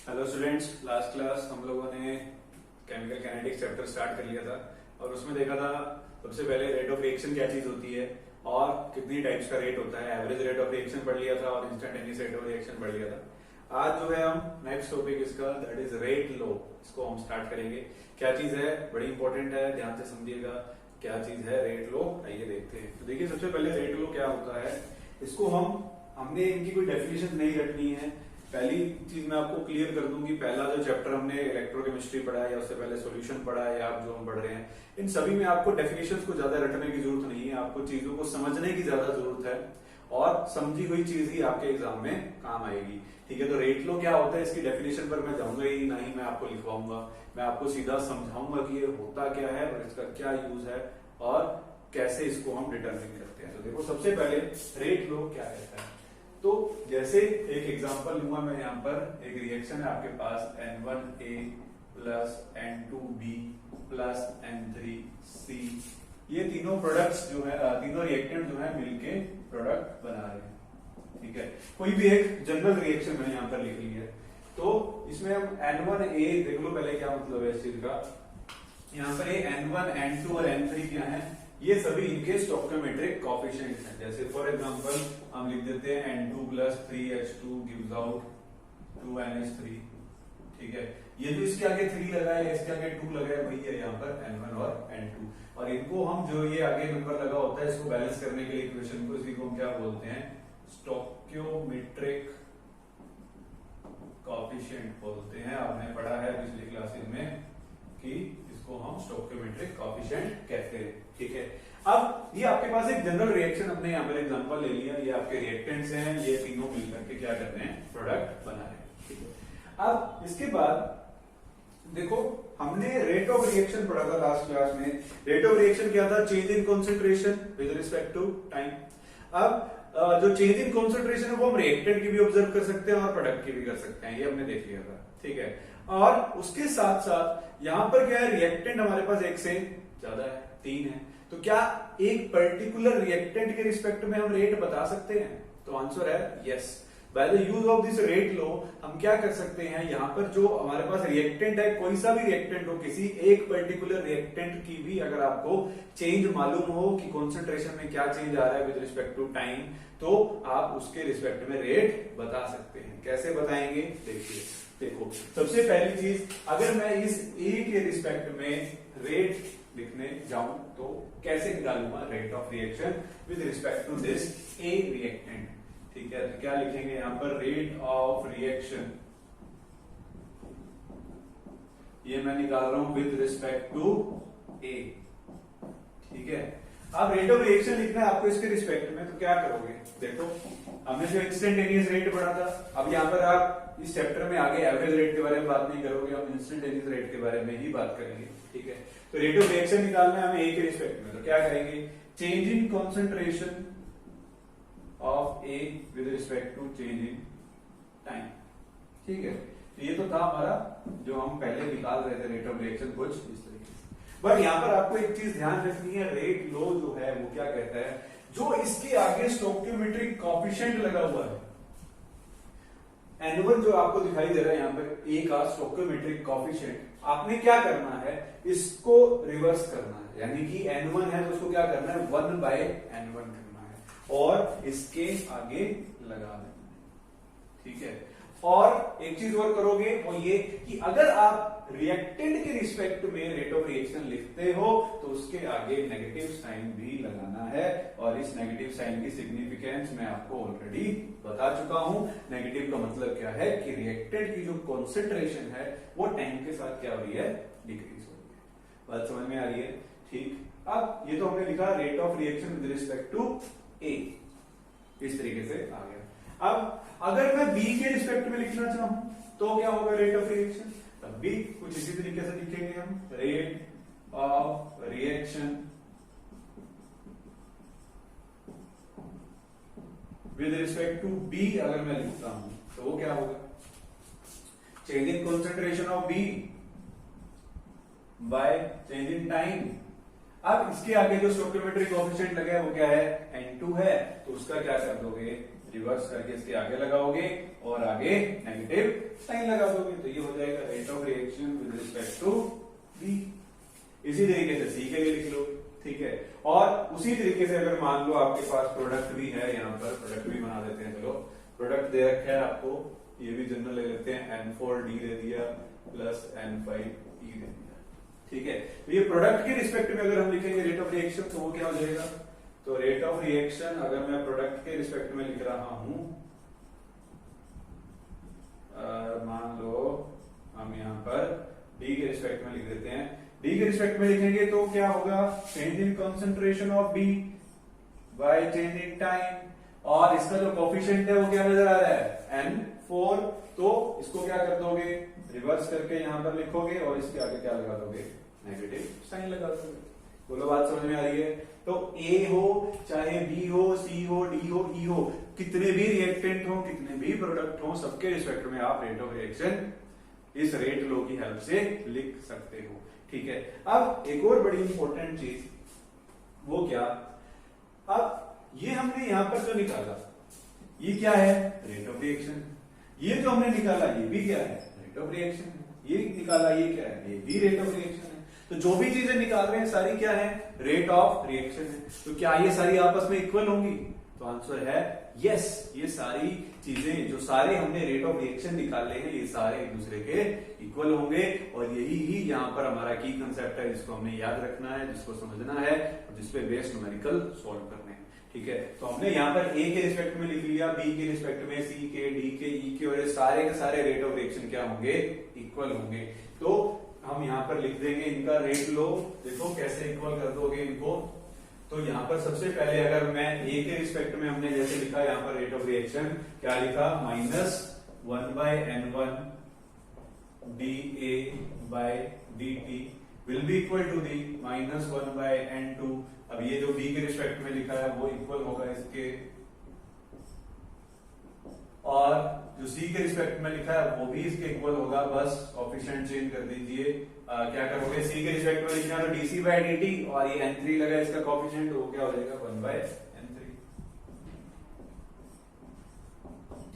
Hello students, last class हम लोगों ने केमिकल काइनेटिक्स चैप्टर स्टार्ट कर लिया था और उसमें देखा था सबसे पहले रेट ऑफ रिएक्शन क्या चीज होती है और कितनी टाइप्स का रेट होता है। एवरेज रेट ऑफ रिएक्शन पढ़ लिया था और इंस्टेंटेनियस रेट ऑफ रिएक्शन पढ़ लिया था। आज जो है हम नेक्स्ट टॉपिक इसका दैट इज रेट लॉ, इसको हम स्टार्ट करेंगे। क्या चीज है, बड़ी इंपॉर्टेंट है, ध्यान से समझिएगा क्या चीज है रेट लॉ। आइए देखते हैं। तो देखिए सबसे पहले रेट लॉ क्या होता है, इसको हमने इनकी कोई डेफिनेशन नहीं रखनी है। पहली चीज मैं आपको क्लियर कर दूंगी, पहला जो चैप्टर हमने इलेक्ट्रोकेमिस्ट्री पढ़ा है या उससे पहले सॉल्यूशन पढ़ा है या आप जो हम पढ़ रहे हैं, इन सभी में आपको डेफिनेशंस को ज्यादा रटने की जरूरत नहीं है। आपको चीजों को समझने की ज्यादा जरूरत है और समझी हुई चीज ही आपके एग्जाम में काम आएगी। ठीक है, तो रेट लॉ क्या होता है इसकी डेफिनेशन पर मैं जाऊंगा ही नहीं, मैं आपको लिखवाऊंगा। मैं आपको सीधा समझाऊंगा कि ये होता क्या है और इसका क्या यूज है और कैसे इसको हम डिटरमिन करते हैं। तो देखो सबसे पहले रेट लॉ क्या कहता है। तो जैसे एक एग्जांपल लूंगा मैं, यहाँ पर एक रिएक्शन है आपके पास N1A plus N2B plus N3C। ये तीनों प्रोडक्ट्स जो है, तीनों रिएक्टेंट जो है मिलके प्रोडक्ट बना रहे हैं। ठीक है, कोई भी एक जनरल रिएक्शन मैंने यहाँ पर लिख ली है। तो इसमें हम N1A देख लो पहले क्या मतलब है इस चीज का। यहाँ पर ये N1, N2 और N3 क्या है, ये सभी इनके स्टोइकोमेट्रिक कोएफिशिएंट्स हैं। जैसे फॉर एग्जांपल हम लिख देते हैं N2 plus 3H2 gives out 2NH3। ठीक है, ये जो इसके आगे 3 लगा है, इसके आगे 2 लगा है, वही है यहाँ पर N1 और N2। और इनको हम जो ये आगे नंबर लगा होता है इसको बैलेंस करने के लिए इक्वेशन को, इसी को हम क्या बोलते हैं, स्टोइकोमेट्रिक कोएफिशिएंट बोलते हैं। आपने पढ़ा है पिछली क्लासेस में कि इसको हम स्टोइकोमेट्रिक कोएफिशिएंट कहते हैं। ठीक है, अब ये आपके पास एक जनरल रिएक्शन, हमने यहाँ पर एग्जांपल ले लिया, ये आपके रिएक्टेंट्स हैं, ये तीनों मिलकर के क्या कर रहे हैं, प्रोडक्ट बना रहे हैं। ठीक है, अब इसके बाद देखो हमने रेट ऑफ रिएक्शन पढ़ा था लास्ट क्लास में। रेट ऑफ रिएक्शन क्या था, change in concentration with respect to time. अब जो चेंज इन कंसंट्रेशन है वो हम रिएक्टेंट की भी ऑब्जर्व कर सकते हैं और प्रोडक्ट की भी कर सकते हैं, ये हमने देख लिया था। ठीक है, और उसके साथ साथ यहां पर क्या है, रिएक्टेंट हमारे पास एक से ज्यादा है, 3 है। तो क्या एक पर्टिकुलर रिएक्टेंट के रिस्पेक्ट में हम रेट बता सकते हैं? तो आंसर है yes. By the use of this rate law हम क्या कर सकते हैं, यहाँ पर जो हमारे पास रिएक्टेंट है, कोई सा भी रिएक्टेंट हो, किसी एक पर्टिकुलर रिएक्टेंट की भी अगर आपको चेंज मालूम हो कि कॉन्सेंट्रेशन में क्या चेंज आ रहा है विद रिस्पेक्ट टू टाइम, तो आप उसके रिस्पेक्ट में रेट बता सकते हैं। कैसे बताएंगे देखिए। देखो सबसे पहली चीज, अगर मैं इस ए के रिस्पेक्ट में रेट लिखने जाऊं तो कैसे निकालूंगा rate of reaction with respect to this A reactant. ठीक है, तो क्या लिखेंगे यहाँ पर, रेट ऑफ रिएक्शन, ये मैं निकाल रहा हूं विद रिस्पेक्ट टू ए। ठीक है, अब रेट ऑफ रिएक्शन लिखना है आपको इसके रिस्पेक्ट में, तो क्या करोगे, देखो हमने जो इंस्टेंटेनियस रेट पढ़ा था, अब यहाँ पर आप इस चैप्टर में आगे एवरेज रेट के बारे में बात नहीं करोगे, हम इंस्टेंटेनियस रेट के बारे में ही बात करेंगे। ठीक है, तो रेट ऑफ रिएक्शन निकालना है हमें ए के रिस्पेक्ट में, तो क्या करेंगे, change in concentration of A with respect to change in time. ठीक है, तो ये तो था हमारा जो हम पहले निकाल रहे थे रेट ऑफ रिएक्शन कुछ इस तरीके से। बट यहां पर आपको एक चीज ध्यान रखनी है, रेट लॉ जो है वो क्या कहता है, जो इसके आगे स्टोइकोमेट्रिक कोएफिशिएंट लगा हुआ है, N1 जो आपको दिखाई दे रहा है यहाँ पर ए का स्टोइकोमेट्रिक कोएफिशिएंट, आपने क्या करना है, इसको रिवर्स करना है। यानी कि N1 है तो उसको क्या करना है, 1/N1 करना है और इसके आगे लगा देना है। ठीक है, और एक चीज और करोगे वो ये कि अगर आप रिएक्टेंट के रिस्पेक्ट में रेट ऑफ रिएक्शन लिखते हो तो उसके आगे नेगेटिव साइन भी लगाना है, और इस नेगेटिव साइन की सिग्निफिकेंस मैं आपको ऑलरेडी बता चुका हूं। नेगेटिव का मतलब क्या है कि रिएक्टेंट की जो कॉन्सेंट्रेशन है वो टाइम के साथ क्या हो रही है, डिक्रीज हो रही है। बात समझ में आ रही है? ठीक, अब ये तो हमने लिखा rate of reaction with respect to A, इस तरीके से आ गया। अब अगर मैं बी के रिस्पेक्ट में लिखना चाहूं तो क्या होगा रेट ऑफ रिएक्शन, तब भी कुछ इसी तरीके से लिखेंगे हम, rate of reaction with respect to B अगर मैं लिखता हूं तो वो क्या होगा, change in concentration of B by change in time. अब इसके आगे जो स्टोइकोमेट्रिक कोएफिशिएंट लगा है वो क्या है, N2 है, तो उसका क्या कर दोगे, रिवर्स करके इसके आगे लगाओगे और आगे नेगेटिव साइन लगा दोगे, तो ये हो जाएगा rate of reaction with respect to B. इसी तरीके से सी के लिए लिख लो, ठीक है। और उसी तरीके से अगर मान लो आपके पास प्रोडक्ट भी है, यहाँ पर प्रोडक्ट भी बना देते हैं, चलो प्रोडक्ट दे रखा है आपको, ये भी जनरल ले लेते हैं, N4D दे दिया प्लस N5E दे दिया, ठीक है। तो ये प्रोडक्ट के रिस्पेक्ट में अगर हम लिखेंगे रेट ऑफ रिएक्शन तो वो क्या हो जाएगा, तो रेट ऑफ रिएक्शन अगर मैं प्रोडक्ट के रिस्पेक्ट में लिख रहा हूं, मान लो हम यहाँ पर डी के रिस्पेक्ट में लिख देते हैं, डी के रिस्पेक्ट में लिखेंगे तो क्या होगा, change in concentration of B by change in time, और इसका जो कोफिशिएंट है वो क्या नजर आ रहा है N4, तो इसको क्या कर दोगे, रिवर्स करके यहां पर लिखोगे और इसके आगे क्या लगा दोगे, नेगेटिव साइन लगा दोगे। बोलो बात समझ में आ रही है। तो ए हो चाहे बी हो, सी हो, डी हो, ई हो, कितने भी रिएक्टेंट हो, कितने भी प्रोडक्ट हो, सबके रिस्पेक्ट में आप रेट ऑफ रिएक्शन इस रेट लॉ की हेल्प से लिख सकते हो, ठीक है। अब एक और बड़ी इंपॉर्टेंट चीज, वो क्या, अब ये हमने यहां पर जो निकाला ये क्या है, रेट ऑफ रिएक्शन, ये जो हमने निकाला ये भी क्या है, रेट ऑफ रिएक्शन, ये निकाला ये क्या है, ये भी रेट ऑफ रिएक्शन है। तो जो भी चीजें निकाल रहे हैं सारी क्या है, रेट ऑफ रिएक्शन है। तो क्या ये सारी आपस में इक्वल होंगी, तो आंसर है यस, ये सारी चीजें जो सारे हमने रेट ऑफ रिएक्शन निकाले हैं ये सारे एक दूसरे के इक्वल होंगे, और यही ही यहाँ पर हमारा की कंसेप्ट है, जिसको हमने याद रखना है, जिसको समझना है, और जिसपे बेस्ड न्यूमेरिकल सॉल्व करने हैं, ठीक है। तो हमने यहाँ पर ए के रिस्पेक्ट में लिख लिया, बी के रिस्पेक्ट में, सी के, डी के, ई के, और ये सारे के सारे रेट ऑफ रिएक्शन क्या होंगे, इक्वल होंगे। तो हम यहाँ पर लिख देंगे इनका रेट लो, देखो कैसे इक्वल कर दोगे इनको। तो यहाँ पर सबसे पहले अगर मैं ए के रिस्पेक्ट में हमने जैसे लिखा यहाँ पर रेट ऑफ रिएक्शन क्या लिखा, -1/N1 dA/dt will be equal to the -1/N2। अब ये जो बी के रिस्पेक्ट में लिखा है वो इक्वल होगा इसके, और जो सी के रिस्पेक्ट में लिखा है वो भी इसके इक्वल होगा, बस कोफिशिएंट चेंज कर दीजिए। क्या करोगे, सी के रिस्पेक्ट में लिखना तो dC/dt, और ये N3 लगा इसका कोफिशिएंट, वो क्या हो जाएगा 1/N3,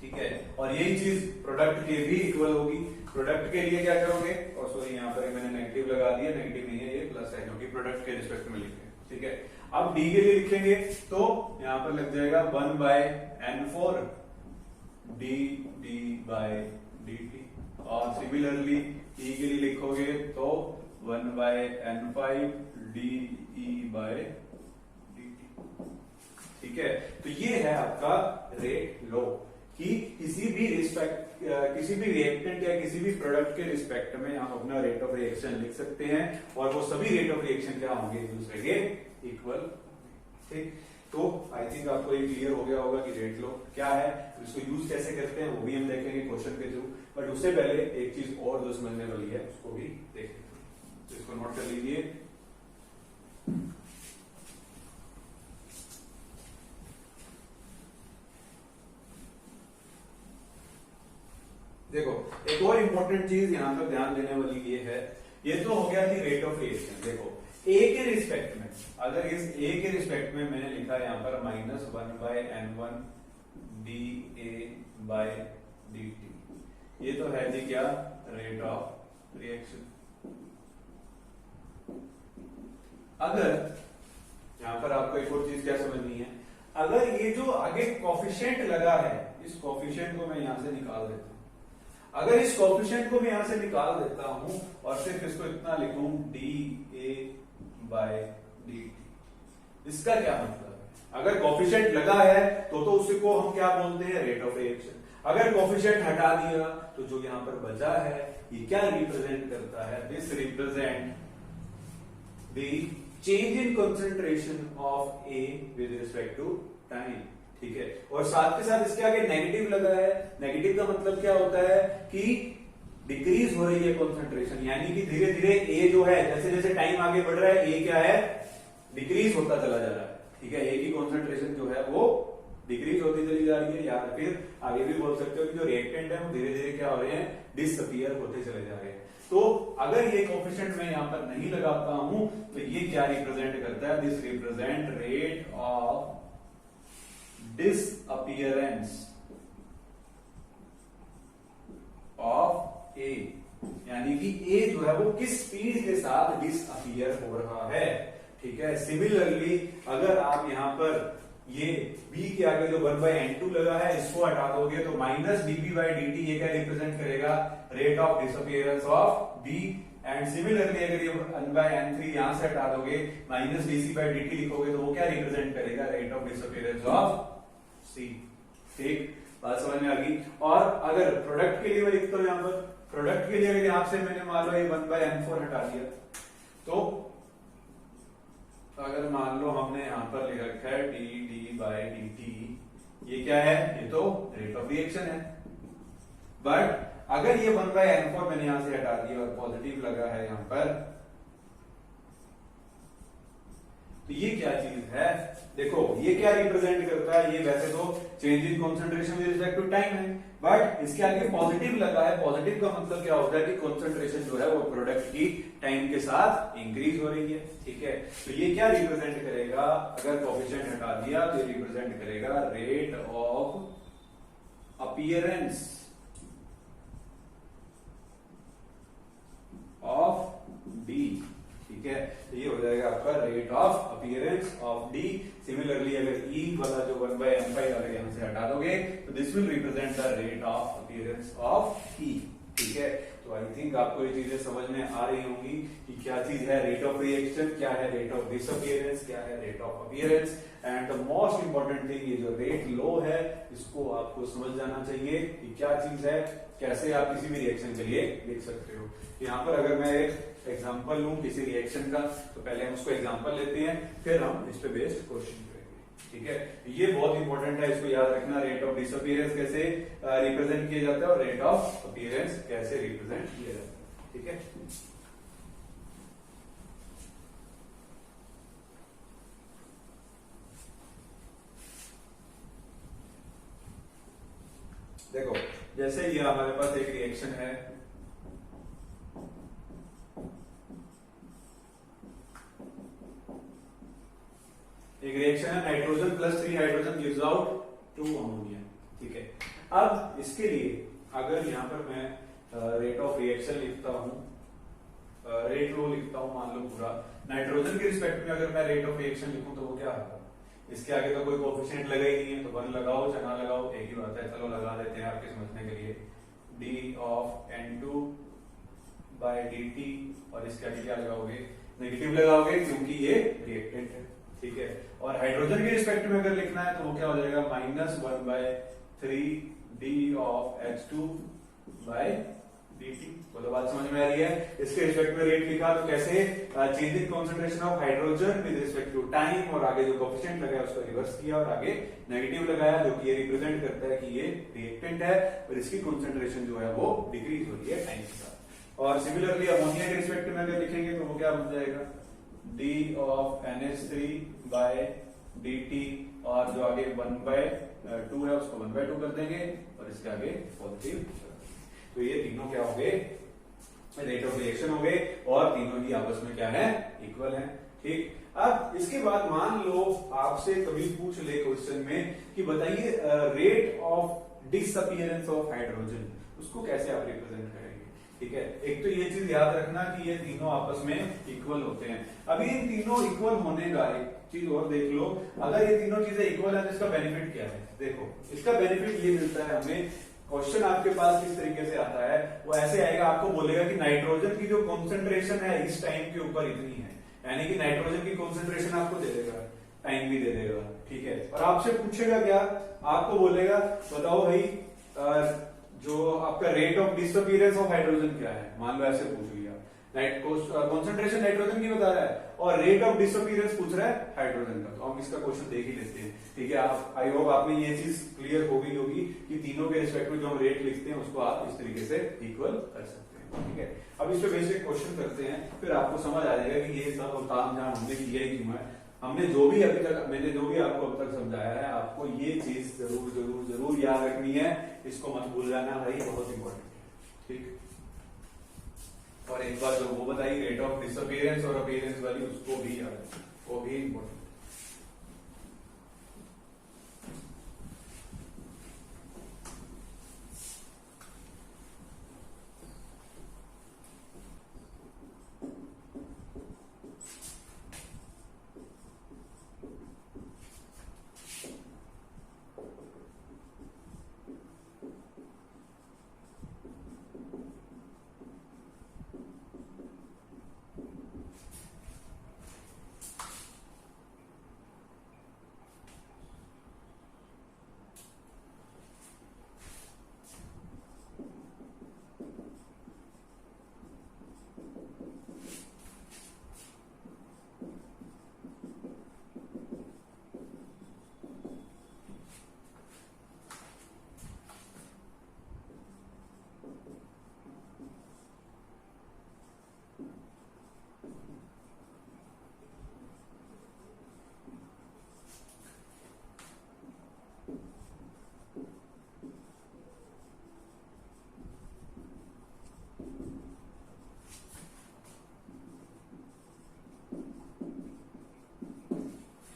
ठीक है। और यही चीज प्रोडक्ट के भी इक्वल होगी। प्रोडक्ट के लिए क्या करोगे, और सॉरी यहाँ पर मैंने नेगेटिव लगा दिया, नेगेटिव नहीं है ये प्लस है क्योंकि प्रोडक्ट के रिस्पेक्ट में लिखे, ठीक है। अब डी के लिए लिखेंगे तो यहाँ पर लग जाएगा 1/N4 dD/dt, और सिमिलरली ई के लिए लिखोगे तो 1/N5 dE/dt, ठीक है। तो ये है आपका रेट लॉ कि किसी भी रिएक्टेंट या किसी भी प्रोडक्ट के रिस्पेक्ट में आप अपना रेट ऑफ रिएक्शन लिख सकते हैं, और वो सभी रेट ऑफ रिएक्शन क्या होंगे, एक दूसरे के इक्वल, ठीक। तो आई थिंक आपको ये क्लियर हो गया होगा कि रेट लॉ क्या है, इसको यूज कैसे करते हैं वो भी हम देखेंगे क्वेश्चन के थ्रू। बट उससे पहले एक चीज और जो समझने वाली है उसको भी देखेंगे, तो इसको नोट कर लीजिए। देखो एक और इंपॉर्टेंट चीज यहां पर ध्यान देने वाली ये है, ये तो हो गया कि रेट ऑफ रिएक्शन। देखो ए के रिस्पेक्ट में, अगर इस ए के रिस्पेक्ट में मैंने लिखा यहां पर -1/N1 dA/dt, ये तो है जी क्या, रेट ऑफ रिएक्शन। अगर यहां पर आपको एक और चीज क्या समझनी है, अगर ये जो आगे कोफिशिएंट लगा है, इस कोफिशिएंट को मैं यहां से निकाल देता हूं, अगर इस कोफिशिएंट को मैं यहां से निकाल देता हूं और सिर्फ इसको इतना लिखूं dA/dt, इसका क्या मतलब है, अगर कोफिशिएंट लगा है तो उसको हम क्या बोलते हैं, रेट ऑफ रिएक्शन। अगर कोफिशिएंट हटा दिया तो जो यहां पर बचा है ये क्या रिप्रेजेंट करता है, this represent the change in concentration of A with respect to time, ठीक है। और साथ के साथ इसके आगे नेगेटिव लगा है, नेगेटिव का मतलब क्या होता है कि डिक्रीज हो रही है कंसंट्रेशन, यानी कि धीरे धीरे ए जो है, जैसे जैसे टाइम आगे बढ़ रहा है ए क्या है, डिक्रीज होता चला जा रहा है, ठीक है। ए की कंसंट्रेशन जो है वो डिक्रीज होती चली जा रही है, या फिर आगे भी बोल सकते हो कि जो रिएक्टेंट है वो धीरे धीरे क्या हो रहे हैं, डिसअपीयर होते चले जा रहे हैं। तो अगर ये कोफिशिएंट मैं यहां पर नहीं लगाता हूं तो ये क्या रिप्रेजेंट करता है, this represent rate of disappearance of A, यानी कि ए जो है वो किस स्पीड के साथ डिसअपियर हो रहा है। ठीक है, सिमिलरली अगर आप यहां पर ये b के आगे जो 1/n2 लगा है इसको हटा दोगे तो माइनस dp/dt ये क्या रिप्रेजेंट करेगा, rate of disappearance of b। And similarly अगर ये 1/n3 यहां से हटा दोगे माइनस dc/dt लिखोगे तो वो क्या रिप्रेजेंट करेगा, rate of disappearance of c। ठीक, बात समझ में आ गई। और अगर प्रोडक्ट के लिए मैं लिखता हूं यहां पर, प्रोडक्ट के लिए अगर यहां से मैंने मान लो ये 1/n4 हटा दिया तो अगर मान लो हमने यहां पर लिख रखा है d/dt, ये क्या है, ये तो रेट ऑफ रिएक्शन है। बट अगर ये 1/n4 मैंने यहां से हटा दिया और पॉजिटिव लगा है यहां पर, तो ये क्या चीज है, देखो ये क्या रिप्रेजेंट करता है, ये वैसे तो change in concentration with respect to time है, बट इसके आगे पॉजिटिव लगा है। पॉजिटिव का मतलब क्या होता है कि कॉन्सेंट्रेशन जो है वो प्रोडक्ट की टाइम के साथ इंक्रीज हो रही है। ठीक है, तो ये क्या रिप्रेजेंट करेगा, अगर कोएफिशिएंट हटा दिया तो ये रिप्रेजेंट करेगा rate of appearance of D. ठीक है, तो ये हो जाएगा आपका rate of appearance of D. Similarly अगर ई वाला जो 1/n5 अगर यहां से हटा दोगे तो this will represent the rate of appearance of E. ठीक है, तो आई थिंक आपको ये चीजें समझ में आ रही होंगी कि क्या चीज है रेट ऑफ रिएक्शन, क्या है रेट ऑफ डिसअपियरेंस, क्या है rate of appearance. And the most important thing, ये जो रेट लो है इसको आपको समझ जाना चाहिए कि क्या चीज है, कैसे आप किसी भी रिएक्शन के लिए लिख सकते हो। यहाँ पर अगर मैं एक एग्जांपल लूं किसी रिएक्शन का, तो पहले हम उसको एग्जांपल लेते हैं, फिर हम इस पे बेस्ड क्वेश्चन करेंगे। ठीक है, ये बहुत इंपॉर्टेंट है, इसको याद रखना, रेट ऑफ डिसअपियरेंस कैसे रिप्रेजेंट किया जाता है और रेट ऑफ अपीयरेंस कैसे रिप्रेजेंट किया जाता है। ठीक है, देखो जैसे ये हमारे पास एक रिएक्शन है, एक रिएक्शन है nitrogen plus 3 hydrogen gives out 2 ammonia. ठीक है, अब इसके लिए अगर यहां पर मैं रेट ऑफ रिएक्शन लिखता हूं, रेट लो लिखता हूं, मान लो पूरा नाइट्रोजन के रिस्पेक्ट में अगर मैं रेट ऑफ रिएक्शन लिखूं तो वो क्या होगा, इसके आगे तो कोई कोएफिशिएंट लगा ही नहीं है, तो 1 लगाओ चाहे ना लगाओ एक ही बात है, चलो लगा देते हैं आपके समझने के लिए, d of n2 bye dt, और इसके आगे क्या लगाओगे, नेगेटिव लगाओगे क्योंकि ये रिएक्टेंट है। ठीक है, और हाइड्रोजन के रिस्पेक्ट में अगर लिखना है तो वो क्या हो जाएगा, -1/3 d of H2 bye dt। बोलो बात समझ में आ रही है। इसके रिस्पेक्ट में रेट लिखा तो कैसे, change in concentration of hydrogen with respect to time, और आगे जो कोएफिशिएंट लगाया उसको रिवर्स किया और आगे नेगेटिव लगाया, जो कि ये रिप्रेजेंट करता है कि ये रिएक्टेंट है और इसकी कॉन्सेंट्रेशन जो है वो डिक्रीज हो रही है टाइम के साथ। और सिमिलरली अमोनिया के रिस्पेक्ट में अगर लिखेंगे तो वो क्या बन जाएगा, d of NH3 bye dt, और जो आगे 1/2 है उसको 1/2 कर देंगे और इसके आगे पॉजिटिव। तो ये तीनों क्या हो गए, रेट ऑफ रिएक्शन हो गए, और तीनों ही आपस में क्या है, इक्वल है। ठीक, अब इसके बाद मान लो आपसे कभी पूछ ले क्वेश्चन में कि बताइए rate of disappearance of hydrogen, उसको कैसे आप रिप्रेजेंट करेंगे। ठीक है, एक तो ये चीज याद रखना कि ये तीनों आपस में इक्वल होते हैं। अभी इन तीनों इक्वल होने का एक चीज और देख लो, अगर ये तीनों चीजें इक्वल है तो इसका बेनिफिट क्या है, देखो इसका बेनिफिट ये मिलता है हमें, क्वेश्चन आपके पास किस तरीके से आता है, वो ऐसे आएगा, आपको बोलेगा कि नाइट्रोजन की जो कॉन्सेंट्रेशन है इस टाइम के ऊपर इतनी है, यानी कि नाइट्रोजन की कॉन्सेंट्रेशन आपको दे देगा, टाइम भी दे देगा। ठीक है, और आपसे पूछेगा क्या, आपको बोलेगा बताओ भाई जो आपका rate of disappearance of hydrogen क्या है, मान लो ऐसे पूछ लिया, कॉन्सेंट्रेशन नाइट्रोजन की बता रहा है और रेट ऑफ डिसअपियरेंस पूछ रहा है हाइड्रोजन का, तो हम इसका क्वेश्चन देख ही लेते हैं। ठीक है, आप आई होप आप में ये चीज क्लियर हो गई होगी कि तीनों के रिस्पेक्ट में जो हम रेट लिखते हैं उसको आप इस तरीके से इक्वल कर सकते हैं। ठीक है, अब इस पे बेसिक क्वेश्चन करते हैं, फिर आपको समझ आ जाएगा कि ये सब काम जहां हमने किया ही क्यों है। हमने जो भी अभी तक, मैंने जो भी आपको अब तक समझाया है, आपको ये चीज जरूर जरूर जरूर याद रखनी है, इसको मत भूल जाना भाई, बहुत इंपॉर्टेंट है। ठीक, और एक बार जो वो बताई रेट ऑफ डिसअपियरेंस और अपीयरेंस वाली, उसको भी याद, वो भी इंपॉर्टेंट।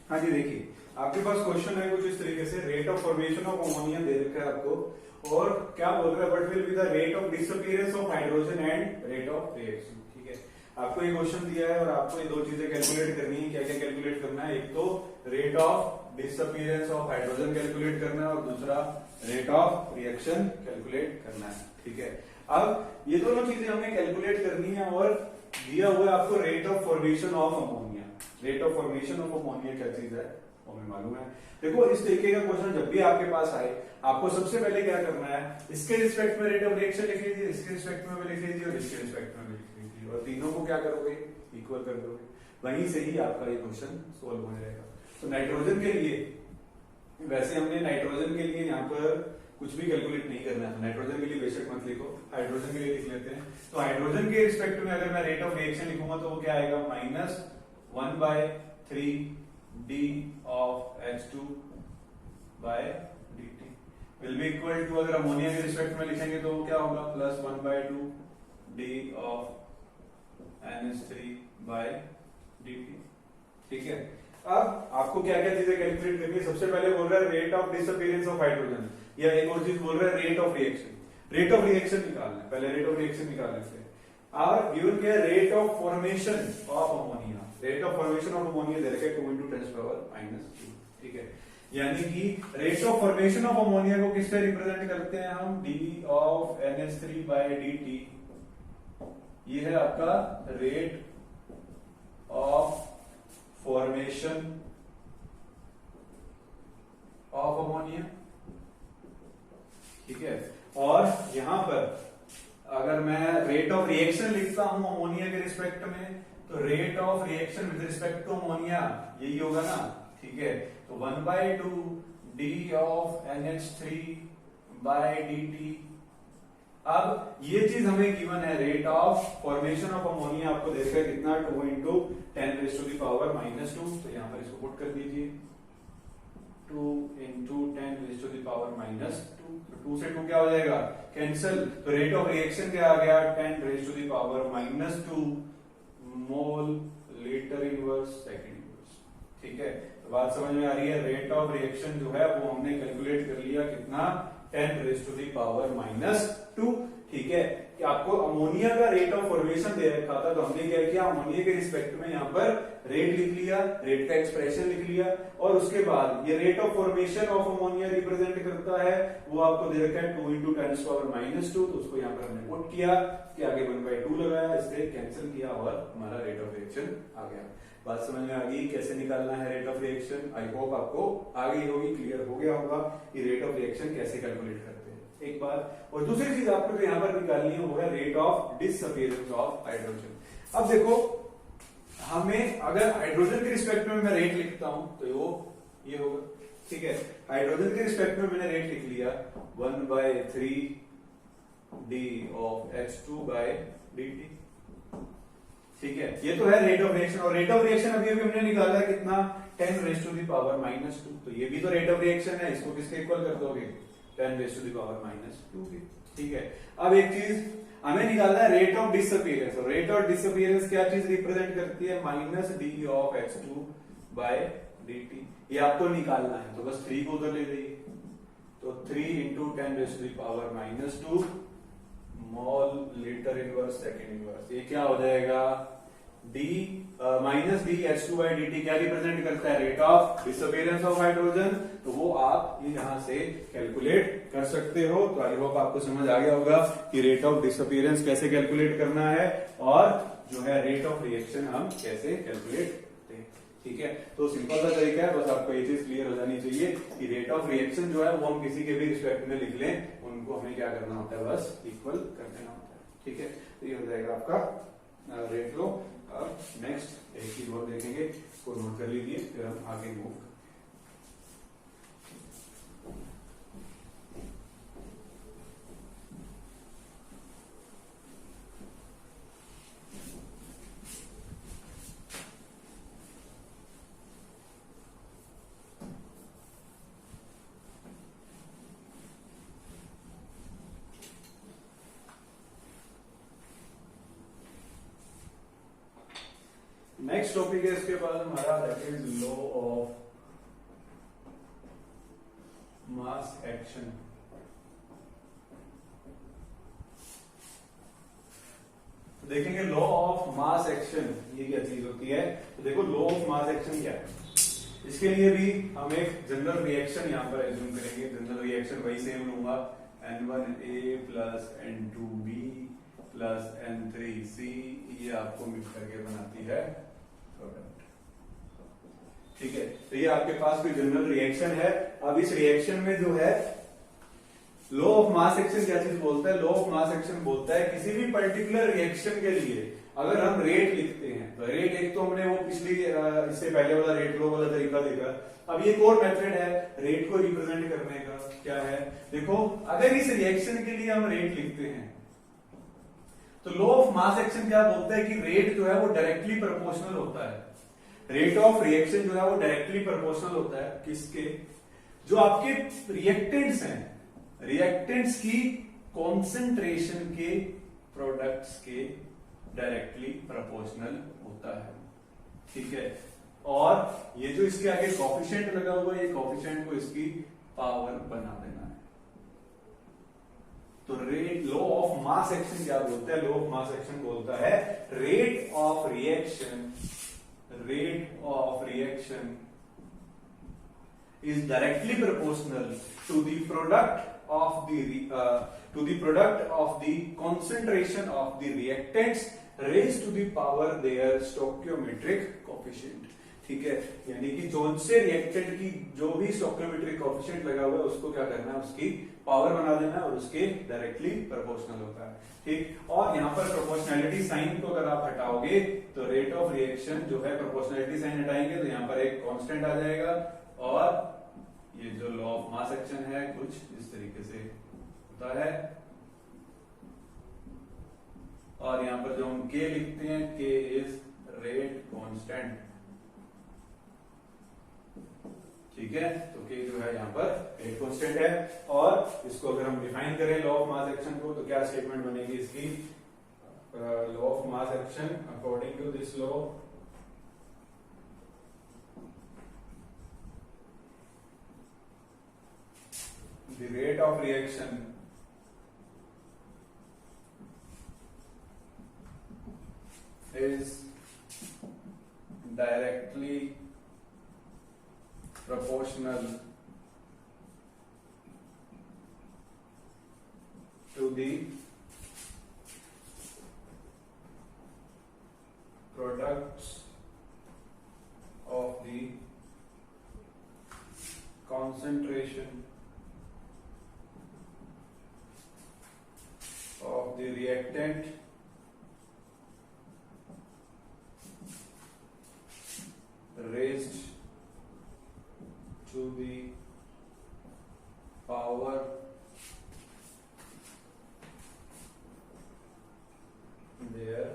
हाँ जी, देखिए आपके पास क्वेश्चन है कुछ इस तरीके से, rate of formation of ammonia दे रखा है आपको, और क्या बोल रहा है, what will be the rate of disappearance of hydrogen and rate of reaction. ठीक है, आपको ये क्वेश्चन दिया है और आपको ये दो चीजें कैलकुलेट करनी है। क्या क्या कैलकुलेट करना है, एक तो rate of disappearance of hydrogen calculate करना है और दूसरा रेट ऑफ रिएक्शन कैलकुलेट करना है। ठीक है, अब ये दोनों चीजें हमें कैलकुलेट करनी है और दिया हुआ है आपको rate of formation of ammonia. Rate of formation of ammonia क्या चीज है वो हमें मालूम है। देखो इस तरीके का क्वेश्चन जब भी आपके पास आए, आपको सबसे पहले क्या करना है, इसके रिस्पेक्ट में रेट ऑफ रिएक्शन लिख लीजिए, इसके रिस्पेक्ट में भी लिख लीजिए और इसके रिस्पेक्ट में भी लिख लीजिए, और तीनों को क्या करोगे, इक्वल कर दोगे। वहीं से ही आपका ये क्वेश्चन सोल्व हो जाएगा। तो नाइट्रोजन के लिए, वैसे हमने नाइट्रोजन के लिए यहाँ पर कुछ भी कैलकुलेट नहीं करना है, नाइट्रोजन के लिए बेशक मत लिखो, हाइड्रोजन के लिए लिख लेते हैं। तो हाइड्रोजन के रिस्पेक्ट में अगर मैं रेट ऑफ रिएक्शन लिखूंगा तो वो क्या आएगा, -1/3 d of H2 by dt will be equal to, अगर अमोनिया के रिस्पेक्ट में लिखेंगे तो क्या होगा, +1/2 d of NH3 by dt। ठीक है, अब आपको क्या क्या चीजें कैलकुलेट करनी है। सबसे पहले बोल रहा है rate of disappearance of hydrogen, या एक और चीज बोल रहा है rate of reaction. Rate of reaction निकालना है, पहले रेट ऑफ रिएक्शन निकाल लेते हैं। और गिवन क्या है, rate of formation of ammonia. Rate of formation of ammonia दे रखा है 2 × 10⁻²। ठीक है, यानी कि rate of formation of ammonia को किससे रिप्रेजेंट करते हैं हम, d of NH3 by dt। ये है आपका rate of formation of ammonia. ठीक है, और यहां पर अगर मैं रेट ऑफ रिएक्शन लिखता हूं अमोनिया के रिस्पेक्ट में, तो rate of reaction with respect to ammonia यही होगा ना। ठीक है, तो 1/2 d of NH3 by dt। अब ये चीज हमें गिवन है, rate of formation of ammonia आपको देखा है कितना, 2 × 10⁻²। तो यहां पर इसको पुट कर दीजिए, 2 × 10⁻²। तो 2 से 2 क्या हो जाएगा, कैंसिल। तो रेट ऑफ रिएक्शन क्या आ गया, 10⁻² mole litre inverse second inverse. ठीक है, तो बात समझ में आ रही है। रेट ऑफ रिएक्शन जो है वो हमने कैलकुलेट कर लिया कितना, 10⁻²। ठीक है, कि आपको अमोनिया का रेट ऑफ फॉर्मेशन दे रखा था, तो हमने क्या किया, अमोनिया के रिस्पेक्ट में यहाँ पर रेट लिख लिया, रेट का एक्सप्रेशन लिख लिया, और उसके बाद ये rate of formation of ammonia represent करता है, वो आपको दे रखा है 2 × 10⁻²। तो उसको यहाँ पर हमने पुट किया कि आगे 1/2 लगाया, इससे कैंसिल किया और हमारा रेट ऑफ रिएक्शन आ गया। बात समझ में आ गई कैसे निकालना है rate of reaction. I hope आपको आ गई होगी, क्लियर हो गया होगा कि रेट ऑफ रिएक्शन कैसे कैलकुलेट करते हैं, एक बात। और दूसरी चीज आपको जो यहाँ पर निकालनी है वो है rate of disappearance of hydrogen. अब देखो, हमें अगर हाइड्रोजन के रिस्पेक्ट में मैं रेट लिखता हूं तो वो ये होगा। ठीक है, हाइड्रोजन के रिस्पेक्ट में मैंने रेट लिख लिया 1/3 d of H2 by dt। ठीक है, ये तो है रेट ऑफ रिएक्शन, और रेट ऑफ रिएक्शन अभी अभी हमने निकाला है कितना, 10⁻²। तो ये भी तो रेट ऑफ रिएक्शन है, इसको किसके इक्वल कर दोगे, 10⁻²। ठीक है, अब एक चीज हमें निकालना है रेट ऑफ डिसअपीयरेंस। और रेट ऑफ डिसअपीयरेंस क्या चीज रिप्रेजेंट करती है, -d of H2 by dt। ये आपको निकालना है, तो बस 3 को उधर ले जाइए, तो 3 × 10⁻² mole litre inverse second inverse. ये क्या हो जाएगा, -d H2 by dt क्या रिप्रेजेंट करता है, rate of disappearance of hydrogen. तो वो आप ये यहां से कैलकुलेट कर सकते हो। तो आई होप आपको समझ आ गया होगा कि रेट ऑफ डिसअपीयरेंस कैसे कैलकुलेट करना है, और जो है रेट ऑफ रिएक्शन हम कैसे कैलकुलेट करते हैं। ठीक है, तो सिंपल सा तरीका है, बस आपको ये चीज क्लियर हो जानी चाहिए कि रेट ऑफ रिएक्शन जो है वो हम किसी के भी रिस्पेक्ट में लिख लें, उनको हमें क्या करना होता है, बस इक्वल कर देना होता है। ठीक है, तो ये हो जाएगा आपका रेट लो। अब नेक्स्ट एक चीज और देखेंगे, इसको नोट कर लीजिए, फिर हम आगे मूव करते हैं। नेक्स्ट नेक्स्ट टॉपिक है इसके बाद हमारा, that is law of mass action. तो देखेंगे लॉ ऑफ मास एक्शन ये क्या चीज होती है। तो देखो लॉ ऑफ मास एक्शन क्या है, इसके लिए भी हम एक जनरल रिएक्शन यहां पर एज्यूम करेंगे। जनरल रिएक्शन वही सेम लूंगा, N1A plus N2B plus N3C, ये आपको मिक्स करके बनाती है प्रोडक्ट। ठीक है, तो ये आपके पास कोई जनरल रिएक्शन है। अब इस रिएक्शन में जो है लॉ ऑफ मास एक्शन क्या चीज बोलता है, लॉ ऑफ मास एक्शन बोलता है किसी भी पर्टिकुलर रिएक्शन के लिए अगर हम रेट लिखते हैं, तो रेट एक तो हमने वो पिछली इससे पहले वाला रेट लो वाला तरीका देखा। अब ये एक और मेथड है रेट को रिप्रेजेंट करने का, क्या है देखो, अगर इस रिएक्शन के लिए हम रेट लिखते हैं तो लॉ ऑफ मास एक्शन क्या बोलता है कि रेट जो है वो डायरेक्टली प्रोपोर्शनल होता है। रेट ऑफ रिएक्शन जो है वो डायरेक्टली प्रोपोर्शनल होता है किसके, जो आपके रिएक्टेंट्स हैं, रिएक्टेंट्स की कॉन्सेंट्रेशन के प्रोडक्ट्स के डायरेक्टली प्रोपोर्शनल होता है। ठीक है, और ये जो इसके आगे कोफिशिएंट लगा हुआ है, ये कोफिशिएंट को इसकी पावर बना देना है। तो rate, law of mass action क्या बोलता है, लॉ ऑफ मास एक्शन बोलता है rate of reaction, rate of reaction is directly proportional to the product of the concentration of the reactants raised to the power their stoichiometric coefficient। ठीक है, यानी कि zone से रिएक्टेंट की जो भी स्टोइकियोमेट्रिक कोएफिशिएंट लगा हुआ है उसको क्या करना है, उसकी पावर बना देना है और उसके डायरेक्टली प्रोपोर्शनल होता है। ठीक, और यहाँ पर प्रोपोर्शनैलिटी साइन को अगर आप हटाओगे तो रेट ऑफ रिएक्शन जो है, प्रोपोर्शनैलिटी साइन हटाएंगे तो यहाँ पर एक कांस्टेंट आ जाएगा और ये जो लॉ ऑफ मास एक्शन है कुछ इस तरीके से होता है। और यहां पर जो हम K लिखते हैं, K इज रेट कांस्टेंट। ठीक है, तो K जो है यहां पर रेट कांस्टेंट है। और इसको अगर हम डिफाइन करें लॉ ऑफ मास एक्शन को, तो क्या स्टेटमेंट बनेगी इसकी, law of mass action according to this law the rate of reaction is directly proportional to the products of the concentration of the reactant raised to the power their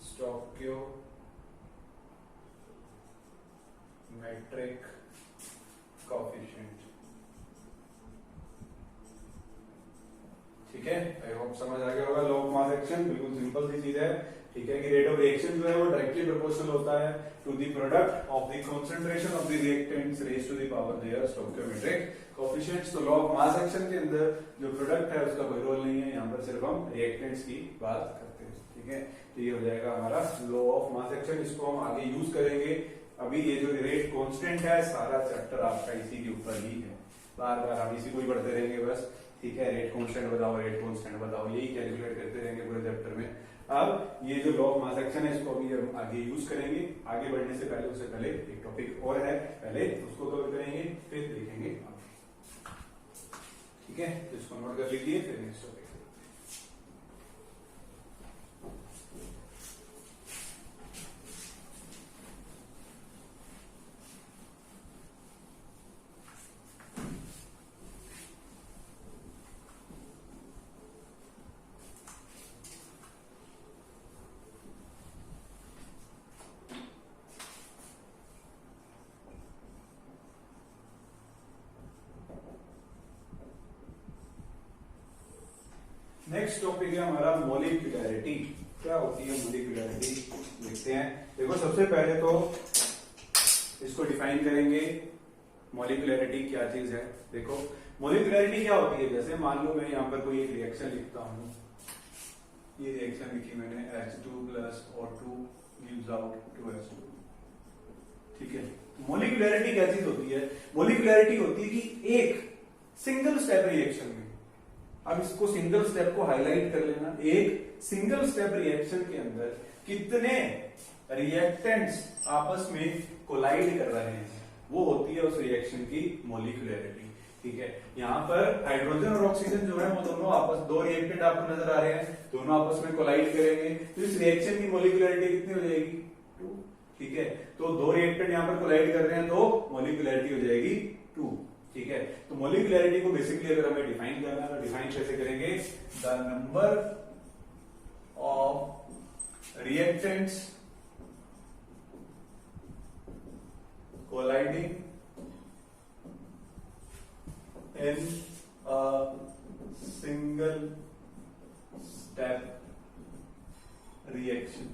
stoichiometric coefficient। ठीक है, I hope समझ आ गया होगा। Law of mass action बिल्कुल simple सी चीज है। ठीक है, कि रेट ऑफ रिएक्शन जो है वो डायरेक्टली प्रोपोर्शनल होता है to the product of the concentration of the reactants raised to the power their stoichiometric coefficients. तो लॉ ऑफ मास एक्शन के अंदर जो प्रोडक्ट है उसका कोई रोल नहीं है, यहाँ पर सिर्फ हम रिएक्टेंट्स की बात करते हैं। ठीक है, तो ये हो जाएगा हमारा लॉ ऑफ मास एक्शन। इसको हम आगे यूज करेंगे। अभी ये जो रेट कांस्टेंट है, सारा चैप्टर आपका इसी के ऊपर ही है, बार बार हम इसी को ही पढ़ते रहेंगे बस। ठीक है, रेट कांस्टेंट बताओ, रेट कांस्टेंट बताओ, यही कैलकुलेट करते रहेंगे पूरे चैप्टर में। अब ये जो लॉ ऑफ मास एक्शन है इसको अभी हम आगे यूज करेंगे। आगे बढ़ने से पहले, उससे पहले एक टॉपिक और है, पहले उसको कवर करेंगे फिर देखेंगे आगे। ठीक है, तो इसको नोट कर लीजिए, फिर नेक्स्ट टॉपिक। नेक्स्ट टॉपिक है हमारा मोलिकुलैरिटी। क्या होती है मोलिकुलैरिटी, देखते हैं। देखो सबसे पहले तो इसको डिफाइन करेंगे, मॉलिक्यूलरिटी क्या चीज है। देखो मॉलिक्यूलरिटी क्या होती है, जैसे मान लो मैं यहाँ पर कोई एक रिएक्शन लिखता हूँ, ये रिएक्शन लिखी मैंने H2 plus O2 gives out 2H2, ठीक है। मॉलिक्यूलरिटी क्या चीज होती है, मॉलिक्यूलरिटी होती है कि एक सिंगल स्टेप रिएक्शन में, अब इसको सिंगल स्टेप को हाईलाइट कर लेना, एक सिंगल स्टेप रिएक्शन के अंदर कितने रिएक्टेंट्स आपस में कोलाइड कर रहे हैं, वो होती है उस रिएक्शन की मॉलिक्यूलरिटी, ठीक है। यहाँ पर हाइड्रोजन और ऑक्सीजन जो है वो दोनों आपस, दो रिएक्टेंट आपको नजर आ रहे हैं, दोनों आपस में कोलाइड करेंगे तो इस रिएक्शन की मॉलिक्यूलरिटी कितनी हो जाएगी, 2, ठीक है। तो दो रिएक्टेंट यहाँ पर कोलाइड कर रहे हैं तो मॉलिक्यूलरिटी हो जाएगी 2, ठीक है। तो मॉलिक्यूलरिटी को बेसिकली अगर हमें डिफाइन करना है तो डिफाइन कैसे करेंगे, the number of reactants colliding in a single step reaction।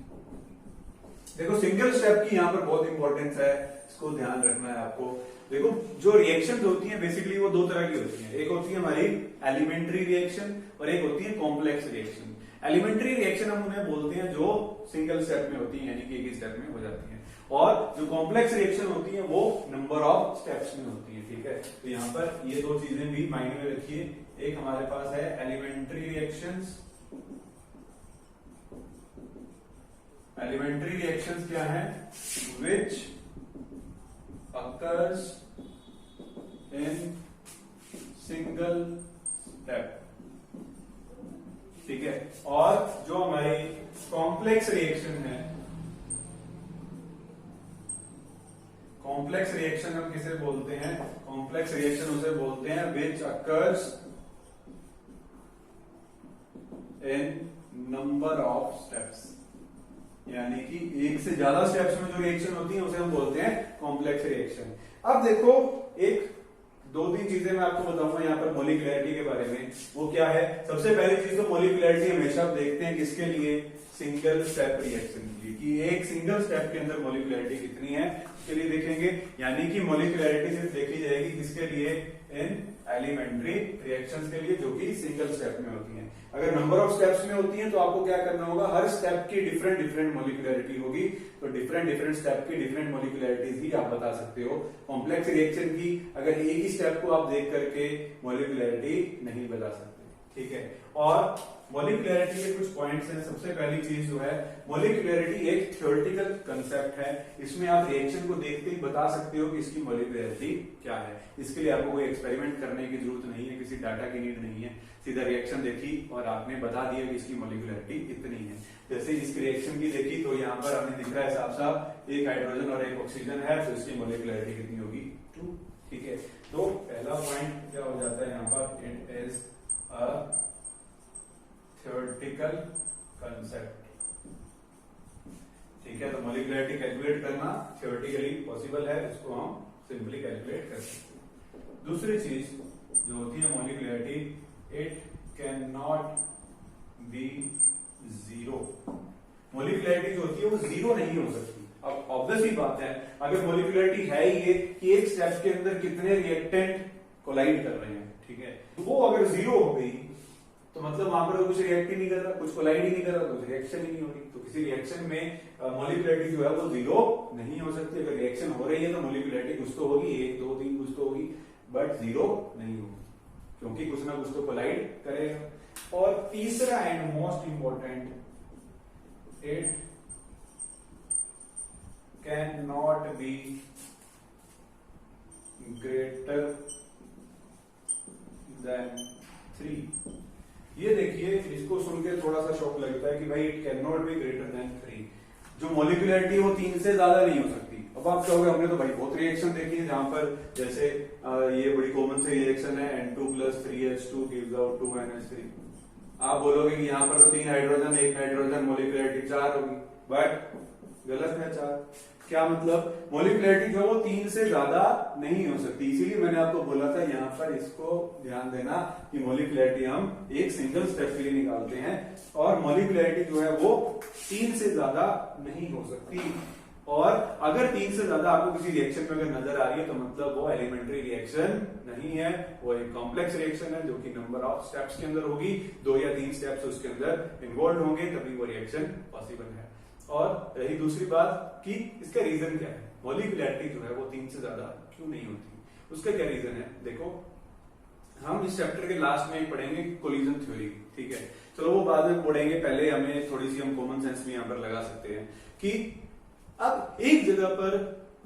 देखो सिंगल स्टेप की यहाँ पर बहुत इंपॉर्टेंस है, इसको ध्यान रखना है आपको। देखो जो रिएक्शंस होती हैं बेसिकली वो दो तरह की होती हैं, एक होती है हमारी एलिमेंट्री रिएक्शन और एक होती है कॉम्प्लेक्स रिएक्शन। एलिमेंट्री रिएक्शन हम उन्हें बोलते हैं जो सिंगल स्टेप में होती है, यानी कि एक ही स्टेप में हो जाती है, और जो कॉम्प्लेक्स रिएक्शन होती है वो नंबर ऑफ स्टेप्स में होती है, ठीक है। तो यहाँ पर ये दो चीजें भी माइंड में रखिए, एक हमारे पास है एलिमेंट्री रिएक्शंस। एलिमेंट्री रिएक्शंस क्या है, which occurs in single step, ठीक है। और जो हमारी कॉम्प्लेक्स रिएक्शन है, कॉम्प्लेक्स रिएक्शन हम किसे बोलते हैं, कॉम्प्लेक्स रिएक्शन उसे बोलते हैं which occurs in number of steps, यानी कि एक से ज्यादा स्टेप्स में जो रिएक्शन होती है उसे हम बोलते हैं कॉम्प्लेक्स रिएक्शन। अब देखो एक दो तीन चीजें मैं आपको बताऊंगा यहाँ पर मॉलिक्यूलरिटी के बारे में, वो क्या है। सबसे पहली चीज तो मॉलिक्यूलरिटी हमेशा आप देखते हैं किसके लिए, सिंगल स्टेप रिएक्शन के लिए, कि एक सिंगल स्टेप के अंदर मॉलिक्यूलरिटी कितनी है उसके लिए देखेंगे, यानी कि मॉलिक्यूलरिटी सिर्फ देखी जाएगी किसके लिए, इन एलिमेंट्री रिएक्शंस के लिए जो कि सिंगल स्टेप में होती हैं। अगर नंबर ऑफ स्टेप्स में होती हैं तो आपको क्या करना होगा, हर स्टेप की डिफरेंट डिफरेंट मॉलिक्यूलरिटी होगी, तो डिफरेंट डिफरेंट स्टेप की डिफरेंट मॉलिक्यूलरिटीज ही आप बता सकते हो। कॉम्प्लेक्स रिएक्शन की अगर एक ही स्टेप को आप देख करके मॉलिक्यूलरिटी नहीं बता सकते, ठीक है। और मॉलिक्यूलरिटी के कुछ पॉइंट्स हैं। सबसे पहली चीज जो है, मॉलिक्यूलरिटी एक थ्योरेटिकल कंसेप्ट है, इसमें आप रिएक्शन को देखते ही बता सकते हो कि इसकी मॉलिक्यूलरिटी क्या है। इसके लिए आपको कोई एक्सपेरिमेंट करने की जरूरत नहीं है, किसी डाटा की नीड नहीं है, सीधा रिएक्शन देखी और आपने बता दिया कि इसकी मॉलिक्यूलरिटी इतनी है। जैसे इस रिएक्शन की देखी तो यहाँ पर हमें दिख रहा है साफ साफ एक हाइड्रोजन और एक ऑक्सीजन है, तो इसकी मॉलिक्यूलरिटी कितनी होगी, 2, ठीक है। तो पहला पॉइंट क्या हो जाता है यहाँ पर, it is a theoretical concept, ठीक है। तो मॉलिक्यूलरिटी कैलकुलेट करना थ्योरेटिकली पॉसिबल है, इसको हम सिंपली कैलकुलेट कर सकते हैं। दूसरी चीज जो होती है molecularity, it can not be zero. Molecularity जो होती है वो जीरो नहीं हो सकती। अब ऑब्वियस ही बात है, अगर मॉलिक्यूलरिटी है ये कि एक स्टेप के अंदर कितने रिएक्टेंट कोलाइड कर रहे हैं, ठीक है, वो अगर जीरो हो गई तो मतलब वहां पर कुछ रिएक्ट ही नहीं कर रहा, कुछ कोलाइड ही नहीं कर रहा, तो रिएक्शन ही नहीं होगी। तो किसी रिएक्शन में मॉलिक्यूलरिटी जो है वो जीरो नहीं हो सकती। अगर रिएक्शन हो रही है तो मॉलिक्यूलरिटी कुछ तो होगी, 1 2 3 कुछ तो होगी, बट जीरो नहीं होगी, क्योंकि कुछ ना कुछ तो कोलाइड करेगा। और तीसरा and most important, it can not be greater than 3। ये देखिए, इसको सुन के थोड़ा सा शॉक लगता है कि भाई it can not be greater than 3, जो मॉलिक्यूलरिटी वो 3 से ज्यादा नहीं हो सकती। अब आप कहोगे हमने तो भाई बहुत रिएक्शन देखी है जहां पर जैसे ये बड़ी कॉमन से रिएक्शन है N2 + 3H2 gives out 2NH3। आप बोलोगे कि यहाँ पर तो 3 हाइड्रोजन 1 नाइट्रोजन, मॉलिक्यूलरिटी 4 होगी, बट गलत है। 4 क्या मतलब, मोलिकुलरिटी जो है वो 3 से ज्यादा नहीं हो सकती। इसीलिए मैंने आपको बोला था यहाँ पर इसको ध्यान देना कि मोलिकुलरिटी हम एक सिंगल स्टेप के लिए निकालते हैं और मोलिकुलरिटी जो है वो 3 से ज्यादा नहीं हो सकती। और अगर 3 से ज्यादा आपको किसी रिएक्शन में अगर नजर आ रही है तो मतलब वो एलिमेंट्री रिएक्शन नहीं है, वो एक कॉम्प्लेक्स रिएक्शन है जो कि नंबर ऑफ स्टेप्स के अंदर होगी, 2 या 3 स्टेप्स उसके अंदर इन्वॉल्व होंगे तभी वो रिएक्शन पॉसिबल है। और रही दूसरी बात कि इसका रीजन क्या है, मोलिकुलरिटी जो है वो 3 से ज्यादा क्यों नहीं होती, उसका क्या रीजन है। देखो हम इस चैप्टर के लास्ट में पढ़ेंगे कोलिजन थ्योरी, ठीक है, चलो वो बाद में पढ़ेंगे, पहले हमें थोड़ी सी हम कॉमन सेंस भी यहां पर लगा सकते हैं कि अब एक जगह पर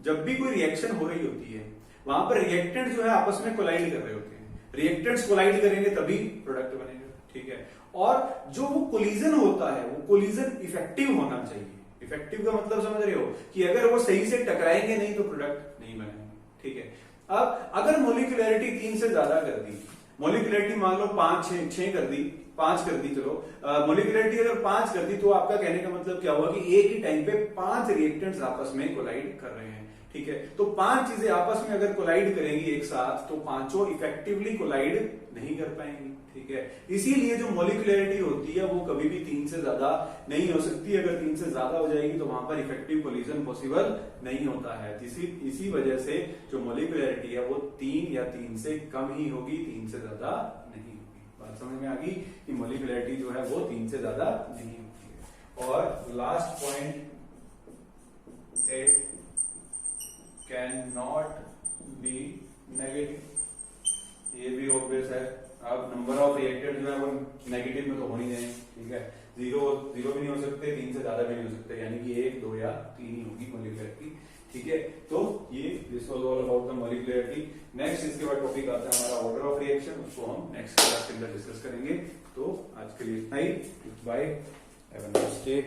जब भी कोई रिएक्शन हो रही होती है वहां पर रिएक्टेंट जो है आपस में कोलाइड कर रहे होते हैं, रिएक्टेंट्स कोलाइड करेंगे तभी प्रोडक्ट बनेगा, ठीक है। और जो वो कोलिजन होता है वो कोलिजन इफेक्टिव होना चाहिए। इफेक्टिव का मतलब समझ रहे हो कि अगर वो सही से टकराएंगे नहीं तो प्रोडक्ट नहीं बनेंगे, ठीक है। अब अगर मोलिकुलरिटी 3 से ज्यादा कर दी, मोलिकुलरिटी मान लो 5-6 कर दी, 5 कर दी, चलो मोलिकुलरिटी अगर 5 कर दी तो आपका कहने का मतलब क्या हुआ कि एक ही टाइम पे 5 रिएक्टेंट्स आपस में कोलाइड कर रहे हैं, ठीक है। तो 5 चीजें आपस में अगर कोलाइड करेंगी एक साथ तो पांचों इफेक्टिवली कोलाइड नहीं कर पाएंगी, ठीक है। इसीलिए जो मोलिकुलरिटी होती है वो कभी भी 3 से ज्यादा नहीं हो सकती। अगर 3 से ज्यादा हो जाएगी तो वहां पर इफेक्टिव कोलिजन पॉसिबल नहीं होता है। इसी वजह से जो मोलिकुलरिटी है वो 3 या 3 से कम ही होगी, 3 से ज्यादा नहीं होगी। बात समझ में आ गई कि मोलिकुलरिटी जो है वो 3 से ज्यादा नहीं होती है। और last point, it can not be negative, ये भी ऑब्वियस है। अब नंबर ऑफ रिएक्टेंट जो है वो नेगेटिव में तो हो नहीं जाएंगे, ठीक है, जीरो भी नहीं हो सकते, 3 से ज्यादा भी नहीं हो सकते, यानी कि 1, 2 या 3 ही होगी मोलिकुलरिटी, ठीक है। तो ये this was all about the molecularity. Next इसके बाद टॉपिक आता है हमारा ऑर्डर ऑफ रिएक्शन, उसको हम नेक्स्ट क्लास के अंदर डिस्कस करेंगे। तो आज के लिए इतना ही, bye, have a nice day.